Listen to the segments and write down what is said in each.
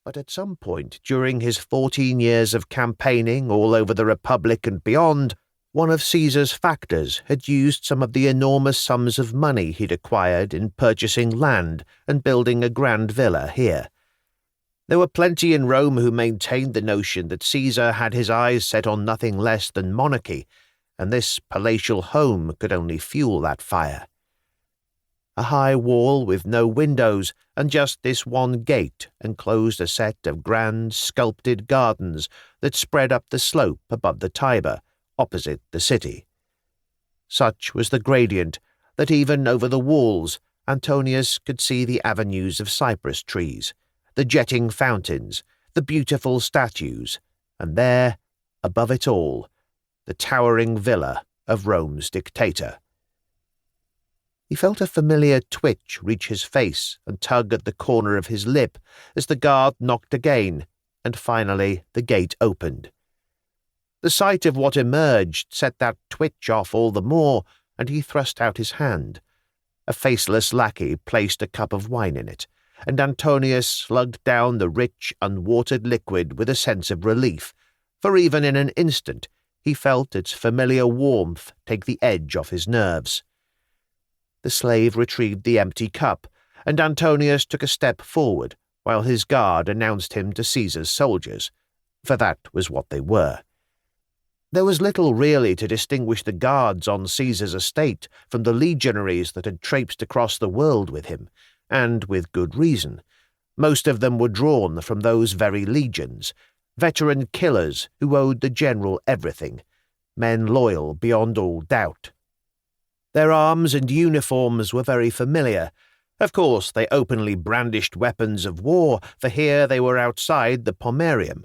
But at some point during his 14 years of campaigning all over the Republic and beyond, one of Caesar's factors had used some of the enormous sums of money he'd acquired in purchasing land and building a grand villa here. There were plenty in Rome who maintained the notion that Caesar had his eyes set on nothing less than monarchy, and this palatial home could only fuel that fire. A high wall with no windows and just this one gate enclosed a set of grand sculpted gardens that spread up the slope above the Tiber, opposite the city. Such was the gradient that even over the walls Antonius could see the avenues of cypress trees, the jetting fountains, the beautiful statues, and there, above it all, the towering villa of Rome's dictator. He felt a familiar twitch reach his face and tug at the corner of his lip as the guard knocked again, and finally the gate opened. The sight of what emerged set that twitch off all the more, and he thrust out his hand. A faceless lackey placed a cup of wine in it, and Antonius slugged down the rich, unwatered liquid with a sense of relief, for even in an instant he felt its familiar warmth take the edge off his nerves. The slave retrieved the empty cup, and Antonius took a step forward, while his guard announced him to Caesar's soldiers, for that was what they were. There was little really to distinguish the guards on Caesar's estate from the legionaries that had traipsed across the world with him, and with good reason. Most of them were drawn from those very legions, veteran killers who owed the general everything, men loyal beyond all doubt. Their arms and uniforms were very familiar. Of course, they openly brandished weapons of war, for here they were outside the Pomerium,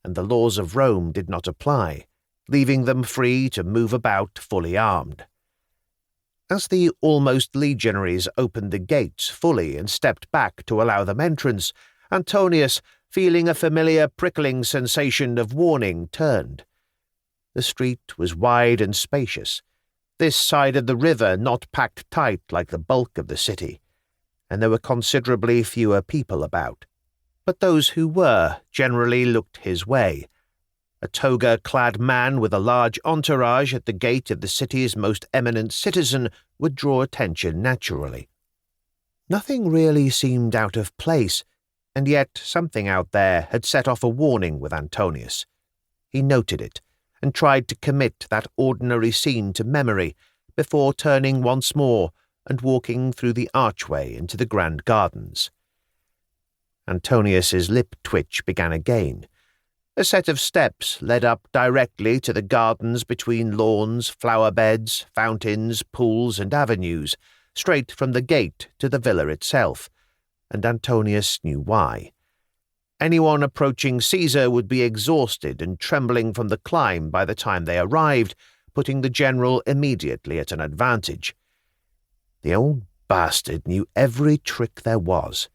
and the laws of Rome did not apply, leaving them free to move about fully armed. As the almost legionaries opened the gates fully and stepped back to allow them entrance, Antonius, feeling a familiar prickling sensation of warning, turned. The street was wide and spacious, this side of the river not packed tight like the bulk of the city, and there were considerably fewer people about. But those who were generally looked his way. A toga-clad man with a large entourage at the gate of the city's most eminent citizen would draw attention naturally. Nothing really seemed out of place, and yet something out there had set off a warning with Antonius. He noted it, and tried to commit that ordinary scene to memory before turning once more and walking through the archway into the grand gardens. Antonius's lip twitch began again. A set of steps led up directly to the gardens between lawns, flower beds, fountains, pools, and avenues, straight from the gate to the villa itself, and Antonius knew why. Anyone approaching Caesar would be exhausted and trembling from the climb by the time they arrived, putting the general immediately at an advantage. The old bastard knew every trick there was.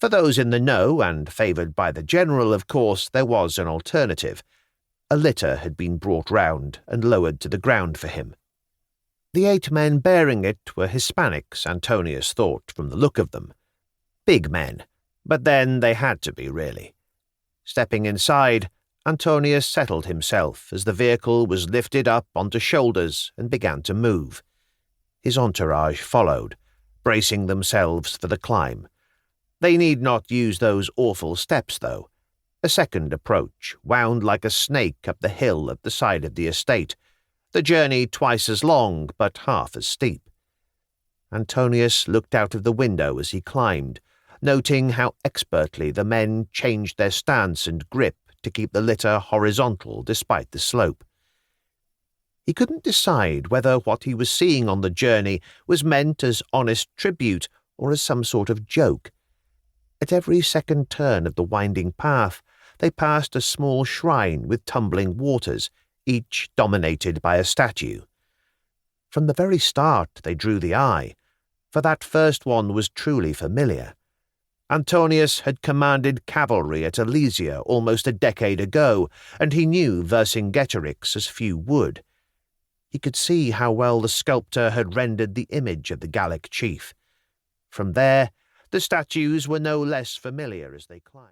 For those in the know and favoured by the general, of course, there was an alternative. A litter had been brought round and lowered to the ground for him. The 8 men bearing it were Hispanics, Antonius thought, from the look of them. Big men. But then they had to be, really. Stepping inside, Antonius settled himself as the vehicle was lifted up onto shoulders and began to move. His entourage followed, bracing themselves for the climb. They need not use those awful steps, though. A second approach wound like a snake up the hill at the side of the estate, the journey twice as long but half as steep. Antonius looked out of the window as he climbed, noting how expertly the men changed their stance and grip to keep the litter horizontal despite the slope. He couldn't decide whether what he was seeing on the journey was meant as honest tribute or as some sort of joke. At every second turn of the winding path, they passed a small shrine with tumbling waters, each dominated by a statue. From the very start they drew the eye, for that first one was truly familiar. Antonius had commanded cavalry at Alesia almost a decade ago, and he knew Vercingetorix as few would. He could see how well the sculptor had rendered the image of the Gallic chief. From there, the statues were no less familiar as they climbed.